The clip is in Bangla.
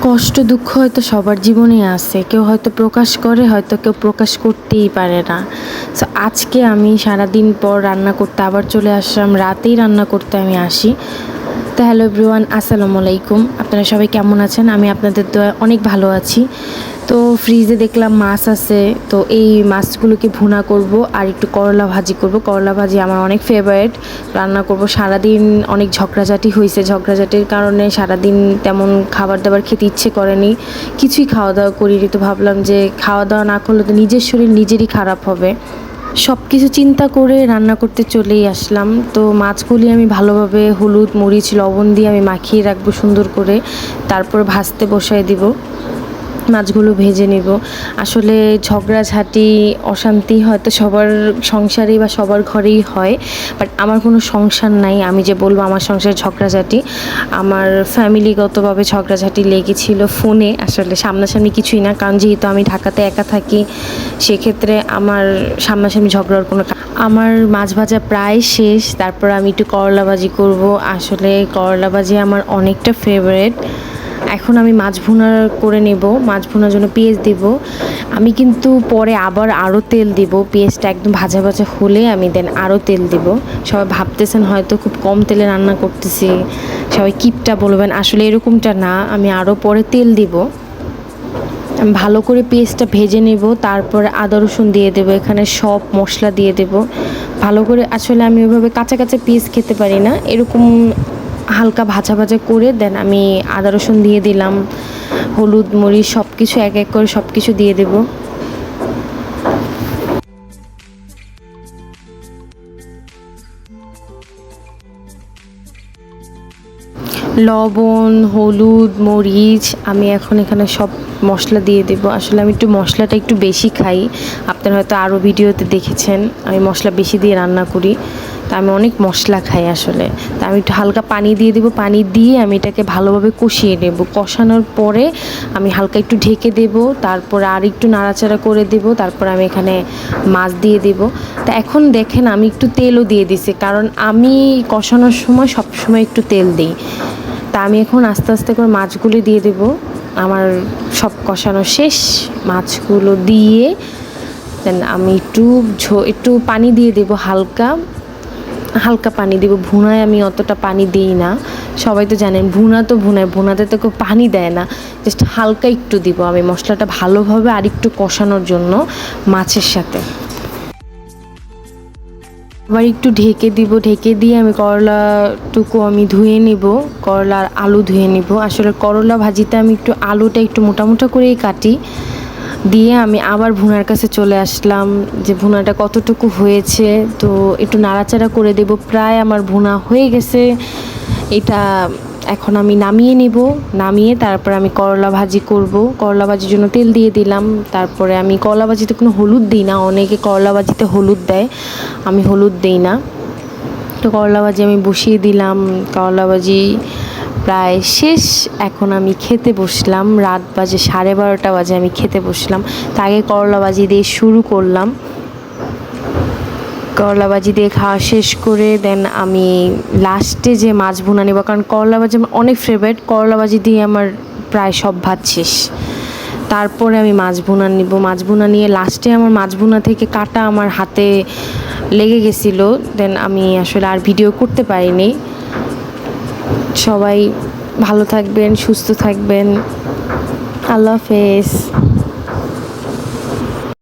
কষ্ট দুঃখ হয়তো সবার জীবনেই আছে, কেউ হয়তো প্রকাশ করে, হয়তো কেউ প্রকাশ করতেই পারে না। সো আজকে আমি সারাদিন পর রান্না করতে আবার চলে আসলাম, রাতেই রান্না করতে আমি আসি। তো হ্যালো এভরিওয়ান, আসসালামু আলাইকুম। আপনারা সবাই কেমন আছেন? আমি আপনাদের দোয়ায় অনেক ভালো আছি। তো ফ্রিজে দেখলাম মাছ আছে, তো এই মাছগুলোকে ভুনা করব আর একটু করলা ভাজি করব। করলা ভাজি আমার অনেক ফেভারিট, রান্না করব। সারাদিন অনেক ঝগড়াঝাটি হয়েছে, ঝগড়াঝাটির কারণে সারাদিন তেমন খাবার দাবার খেতে ইচ্ছে করেনি, কিছুই খাওয়া দাওয়া করিনি। তো ভাবলাম যে খাওয়া দাওয়া না করলে তো নিজের শরীর নিজেরই খারাপ হবে। সব কিছু চিন্তা করে রান্না করতে চলেই আসলাম। তো মাছগুলি আমি ভালোভাবে হলুদ মরিচ লবণ দিয়ে আমি মাখিয়ে রাখবো সুন্দর করে, তারপর ভাজতে বসায় দিব। মাছগুলো ভেজে নেব। আসলে ঝগড়াঝাটি অশান্তি হয়তো সবার সংসারেই বা সবার ঘরেই হয়, বাট আমার কোনো সংসার নাই আমি যে বলবো আমার সংসারে ঝগড়াঝাটি। আমার ফ্যামিলিগতভাবে ঝগড়াঝাটি লেগেছিল ফোনে, আসলে সামনাসামনি কিছুই না, কারণ যেহেতু আমি ঢাকাতে একা থাকি সেক্ষেত্রে আমার সামনাসামনি ঝগড়ার কোনো। আমার মাছ ভাজা প্রায় শেষ, তারপর আমি একটু করলা ভাজি করব। আসলে করলা ভাজি আমার অনেকটা ফেভারিট। এখন আমি মাছ ভুনা করে নেব। মাছ ভুনার জন্য পেঁয়াজ দেব। আমি কিন্তু পরে আবার আরও তেল দিব, পেঁয়াজটা একদম ভাজা ভাজা হলে আমি দেন আরও তেল দিব। সবাই ভাবতেছেন হয়তো খুব কম তেলে রান্না করতেছি, সবাই কিপটা বলবেন, আসলে এরকমটা না, আমি আরও পরে তেল দিব। আমি ভালো করে পেঁয়াজটা ভেজে নেব, তারপরে আদা রসুন দিয়ে দেবো, এখানে সব মশলা দিয়ে দেব ভালো করে। আসলে আমি ওইভাবে কাঁচা কাঁচা পেঁয়াজ খেতে পারি না, এরকম হালকা ভাজা ভাজা করে দেন আমি আদা রসুন দিয়ে দিলাম, হলুদ মরিচ সব কিছু এক এক করে সব কিছু দিয়ে দেব। লবণ হলুদ মরিচ আমি এখন এখানে সব মশলা দিয়ে দেব। আসলে আমি একটু মশলাটা একটু বেশি খাই, আপনারা হয়তো আরও ভিডিওতে দেখেছেন আমি মশলা বেশি দিয়ে রান্না করি, তা আমি অনেক মশলা খাই আসলে। তা আমি একটু হালকা পানি দিয়ে দেবো, পানি দিয়ে আমি এটাকে ভালোভাবে কষিয়ে নেব। কষানোর পরে আমি হালকা একটু ঢেকে দেব, তারপর আর একটু নাড়াচাড়া করে দেব, তারপর আমি এখানে মাছ দিয়ে দেব। তা এখন দেখেন আমি একটু তেলও দিয়ে দিছি, কারণ আমি কষানোর সময় সব সময় একটু তেল দিই। তা আমি এখন আস্তে আস্তে করে মাছগুলি দিয়ে দেব। আমার সব কষানো শেষ, মাছগুলো দিয়ে দেন আমি একটু পানি দিয়ে দেব, হালকা হালকা পানি দেব। ভুনায় আমি অতটা পানি দিই না, সবাই তো জানেন ভুনাতে তো কেউ পানি দেয় না, জাস্ট হালকা একটু দিব আমি মশলাটা ভালোভাবে আর একটু কষানোর জন্য মাছের সাথে। আবার একটু ঢেকে দিব, ঢেকে দিয়ে আমি করলাটুকু আমি ধুয়ে নিব, করলা আর আলু ধুয়ে নিব। আসলে করলা ভাজিতে আমি একটু আলুটা একটু মোটা মোটা করেই কাটি, দিয়ে আমি আবার ভুনার কাছে চলে আসলাম যে ভুনাটা কতটুকু হয়েছে। তো একটু নাড়াচাড়া করে দেব, প্রায় আমার ভুনা হয়ে গেছে এটা। এখন আমি নামিয়ে নিব, নামিয়ে তারপর আমি করলা ভাজি করব। করলা ভাজির জন্য তেল দিয়ে দিলাম, তারপরে আমি করলা ভাজিতে কোনো হলুদ দিই না, অনেকে করলা ভাজিতে হলুদ দেয়, আমি হলুদ দিই না। তো করলা ভাজি আমি বসিয়ে দিলাম, করলা ভাজি প্রায় শেষ। এখন আমি খেতে বসলাম, রাত বাজে 12:30 বাজে আমি খেতে বসলাম। তো আগে করলা ভাজি দিয়ে শুরু করলাম, করলা ভাজি দিয়ে খাওয়া শেষ করে দেন আমি লাস্টে যে মাছ ভুনা নেব, কারণ করলা ভাজি আমার অনেক ফেভারিট। করলা ভাজি দিয়ে আমার প্রায় সব ভাত শেষ, তারপরে আমি মাছ ভুনা নিব। মাছ ভুনা নিয়ে লাস্টে আমার মাছ ভুনা থেকে কাটা আমার হাতে লেগে গেছিলো, দেন আমি আসলে আর ভিডিও করতে পারিনি। সবাই ভালো থাকবেন, সুস্থ থাকবেন, আল্লাহ হাফেজ।